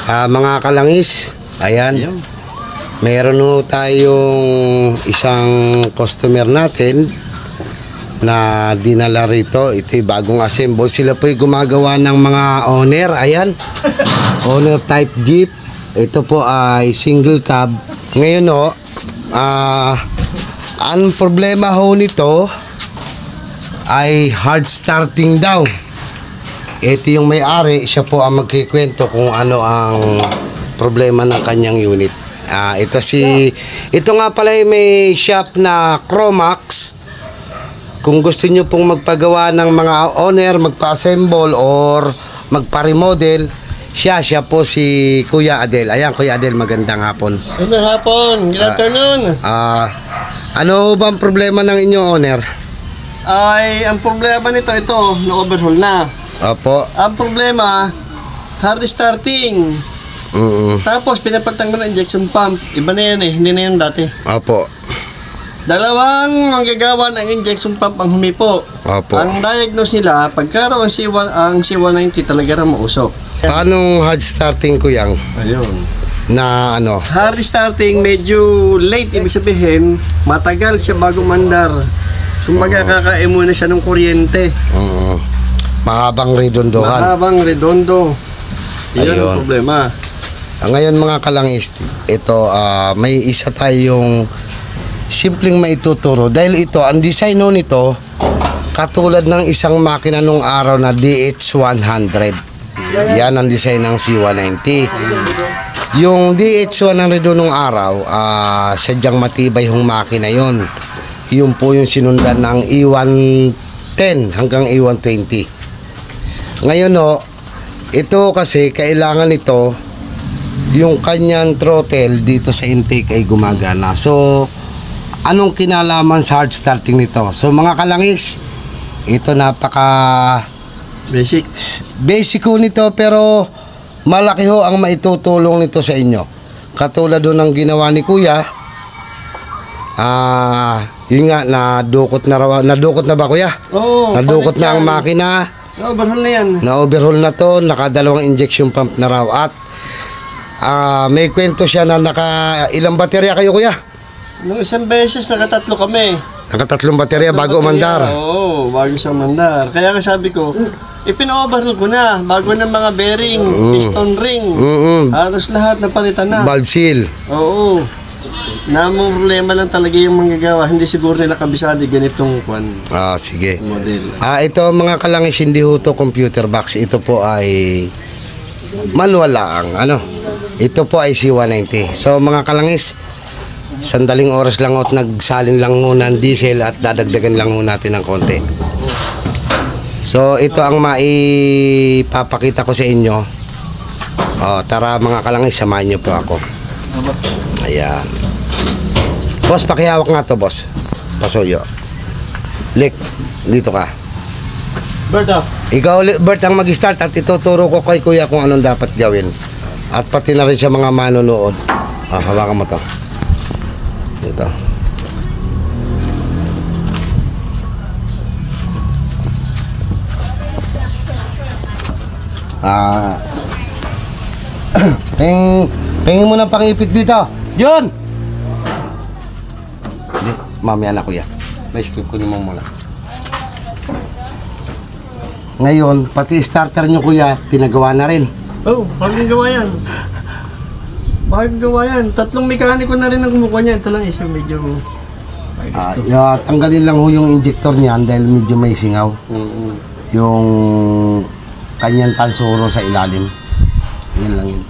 Mga kalangis, ayan. Meron ho tayong isang customer natin na dinala rito. Ito'y bagong assemble. Sila po'y gumagawa ng mga owner. Ayan. Owner type Jeep. Ito po ay single cab. Ngayon ho, ang problema ho nito ay hard starting daw. Ito yung may-ari, siya po ang magkikwento kung ano ang problema ng kanyang unit. Ito nga pala may shop na Cromax. Kung gusto nyo pong magpagawa ng mga owner, magpa-assemble or magpa-remodel, siya po si Kuya Adel. Ayan, Kuya Adel, magandang hapon. Magandang hapon, good afternoon. Ano ba ang problema ng inyong owner? Ay, ang problema nito, na-overhaul na. Opo. Ang problema, hard starting. Tapos pinapalitan ko ng injection pump. Iba na yan hindi na yan dati. Opo. Dalawang manggagawa ng injection pump ang humipo. Opo. Ang diagnose nila, pagkaraw ang C190 talaga rin mausok. Paano hard starting ko yang? Ayun. Na ano? Hard starting, medyo late. Ibig sabihin, matagal siya bago mandar. Kumbaga kakain muna siya ng kuryente. Mahabang redondohan. Mahabang redondo. Iyon ang problema. Ngayon mga kalangis, ito may isa tayong simpleng maituturo. Dahil ito, ang design nito, katulad ng isang makina nung araw na DH100. Yan ang design ng C190. Yung DH100 nung araw, sadyang matibay yung makina yon. Yun po yung sinundan ng E110 hanggang E120. Ngayon ito kasi kailangan ito yung kanyang throttle dito sa intake ay gumagana. So anong kinalaman sa hard starting nito? So mga kalangis, ito napaka basic ho nito, pero malaki ho ang maitutulong nito sa inyo. Katulad ho ng ginawa ni Kuya. Yun nga, nadukot na ba Kuya? Oo. Nadukot na ang makina. Na-overhaul na yan. Na-overhaul na to, nakadalawang injection pump na raw. At may kwento siya na ilang baterya kayo Kuya? Nung isang beses, nakatatlo kami. Nakatatlong baterya bago umandar. Oo, bago siya umandar. Kaya nga sabi ko, ipina-overhaul ko na. Bago ng mga bearing, piston ring. Halos lahat napalitan na. Valve seal. Oo. Namang problema lang talaga yung manggagawa. Hindi siguro nila kabisado ganitong sige. Model. Ito mga kalangis, hindi ho to computer box. Ito po ay manual lang. Ito po ay C190. So mga kalangis, sandaling oras lang at nagsalin lang muna ng diesel at dadagdagan lang muna natin ng konti. So ito ang maipapakita ko sa inyo. Tara mga kalangis, samahan niyo po ako. Ayan. Boss, pakihawak nga to, boss. Pasuyo. Lick, dito ka. Bert, Ikaw, Bert, ang mag-start at ituturo ko kay Kuya kung anong dapat gawin. At pati na rin sa mga manonood. Hawakan mo to. Dito. Pengin mo ng pangipit dito. Yun! Hindi, mamaya na Kuya. May script ko naman muna. Ngayon, pati starter nyo Kuya, pinagawa na rin. bakit gawa yan? Bakit gawa yan? Tatlong mekaniko na rin ang kumukuha niya. Ito lang isang medyo tanggalin lang ho yung injector niyan dahil medyo may singaw. Yung kanyang tansuro sa ilalim. Yan lang yun.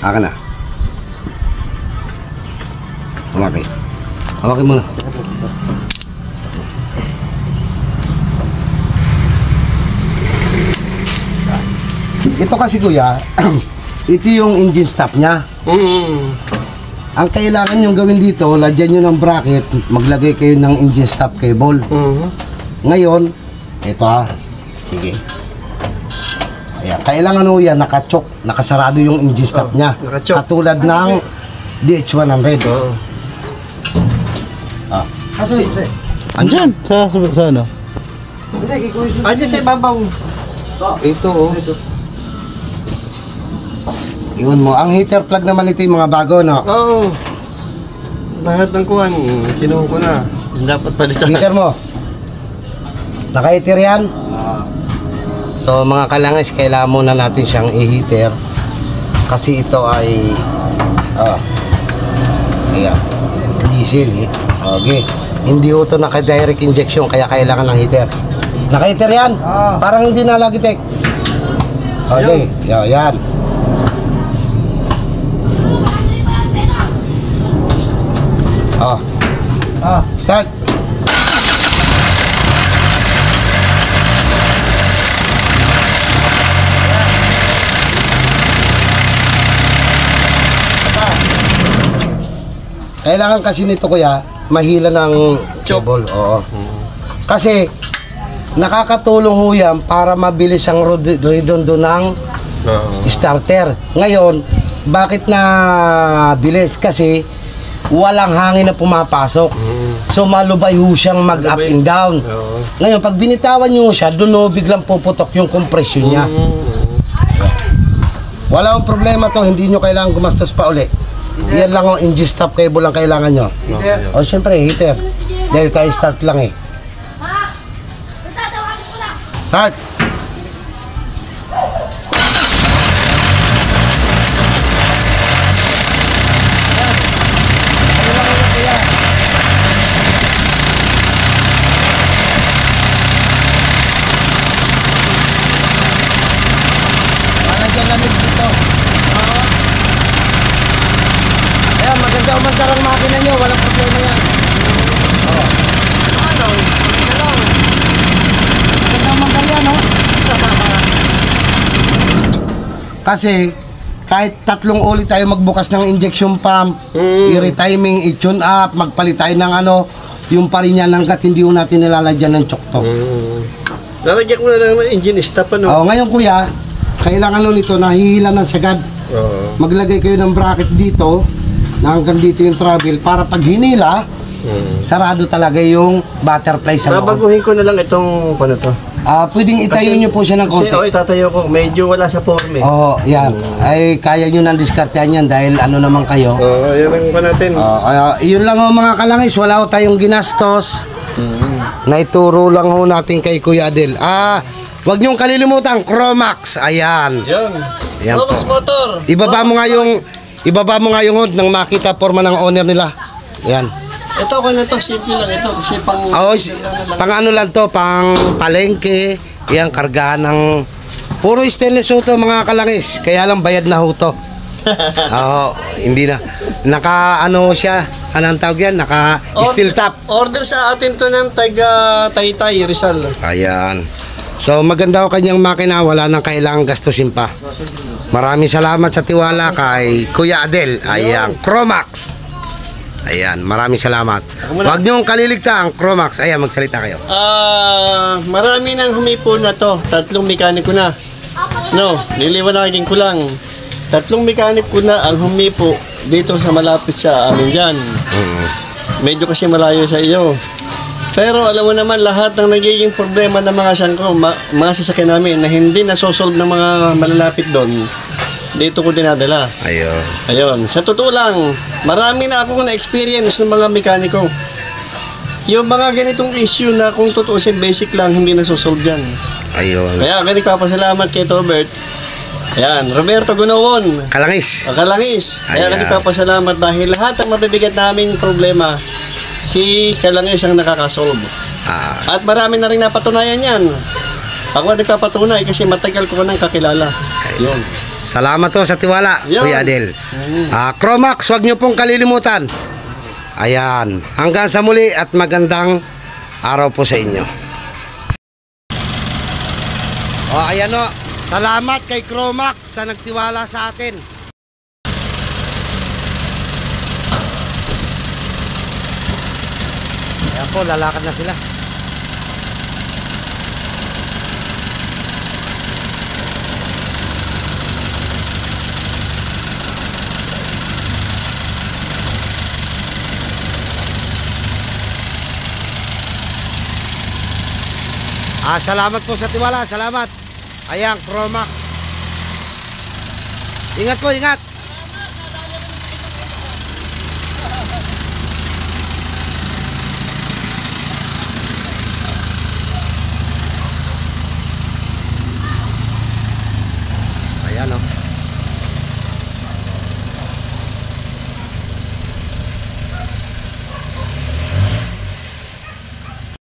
Aka na. Okay. Hawakin mo na. Ito kasi Kuya, ito yung engine stop niya. Ang kailangan yung gawin dito, lagyan nyo ng bracket, maglagay kayo ng engine stop cable. Ngayon, ito sige. Ayan, kailangan ho yan, nakachok, nakasarado yung engine stop niya. Katulad ng DH100. Andyan? Sa ano? Andyan sa ibabaw. Ito oh. Iwan mo. Ang heater plug naman ito yung mga bago, no? Oo. Lahat ng kuhan, kinuha ko na. Dapat palitan. Heater mo. Naka-heater yan? So mga kalangis, kailangan muna natin siyang i-heater. Kasi ito ay ayan, diesel eh. Okay. Hindi ito naka-direct injection kaya kailangan ng heater. Naka-heater yan? Parang hindi na Logitech. Okay, yan. Start. Kailangan kasi nito kuya, mahila ng cable. Oo. Kasi nakakatulong ho yan para mabilis ang redondo ng starter. Ngayon, bakit na bilis? Kasi walang hangin na pumapasok. So malubay ho siyang mag-up and down. Ngayon, pag binitawan nyo siya, doon ho biglang puputok yung compression niya. Wala akong problema to, hindi nyo kailangan gumastos pa uli. Yan lang ang engine stop cable lang kailangan nyo. O syempre, heater. Dahil kaya start lang eh. Start! Maganda umandar ang makina nyo, walang problema yan. Maganda umandar yan, no? Kasi, kahit 3 ulit tayo magbukas ng injection pump, i-retiming, i-tune up, magpalit tayo ng yung pa rin yan hanggat hindi mo natin nilalagyan ng choktok. Lalagyan ko na lang ng engine stop, ano? Ngayon kuya, kailangan nun ito, nahihila ng sagad. Maglagay kayo ng bracket dito, na hanggang dito yung travel para pag hinila, sarado talaga yung butterfly sa loob. Babaguhin ko na lang itong ano to. Pwedeng itayo nyo po siya ng konti. Kasi itatayo ko, medyo wala sa form eh. Yan. Ay kaya nyo nang diskartehan yan dahil ano naman kayo. Yun lang pa natin. Yun lang ho mga kalangis, wala ho tayong ginastos. Naituro lang ho natin kay Kuya Adel. Wag niyong kalilimutan, Chromax. Ayan. Yan Chromax po. motor. Ibaba mo nga yung hood nang makita forma ng owner nila. Yan. Ito simple lang ito kasi pang ano lang to, pang palengke. Yan, kargahan ng puro stainless ho to mga kalangis. Kaya lang bayad na ho to. Hindi na. Naka ano siya, anong tawag yan? Naka steel top. Order sa atin to ng taga Taytay, Rizal. Ayan. So maganda ho kanyang makina, wala nang kailangang gastusin pa. Maraming salamat sa tiwala kay Kuya Adel. Ayan, Chromax. Ayan, maraming salamat. Huwag niyong kaliligtaan, Chromax. Ayan, magsalita kayo. Marami nang humipo na to. 3 mekaniko na. Niliwanagin ko lang. 3 mekaniko na ang humipo dito sa malapit sa amin dyan. Medyo kasi malayo sa iyo. Pero alam mo naman lahat ng nagiging problema ng mga sangko, mga sasakyan namin na hindi nasosolve ng mga malalapit doon, dito ko dinadala. Ayun. Sa totoo lang, marami na akong na-experience ng mga mekaniko. Yung mga ganitong issue na kung tutuusin basic lang, hindi nasosolve dyan. Kaya nagpapasalamat kay Tobert. Ayan, Roberto Gunawon. Kalangis. Kaya nagpapasalamat dahil lahat ng mabibigat naming problema, si Kalangis ang nakakasolve. At marami na rin napatunayan yan. Ako nagpapatunay kasi matagal ko nang kakilala. Yun. Salamat to sa tiwala, Kuya Adel. Chromax, huwag niyo pong kalilimutan. Ayan. Hanggang sa muli at magandang araw po sa inyo. Ayan o. Salamat kay Chromax sa nagtiwala sa atin. Ayan po, lalakad na sila. Salamat po sa tiwala. Salamat. Ayan, Chromax. Ingat po, ingat.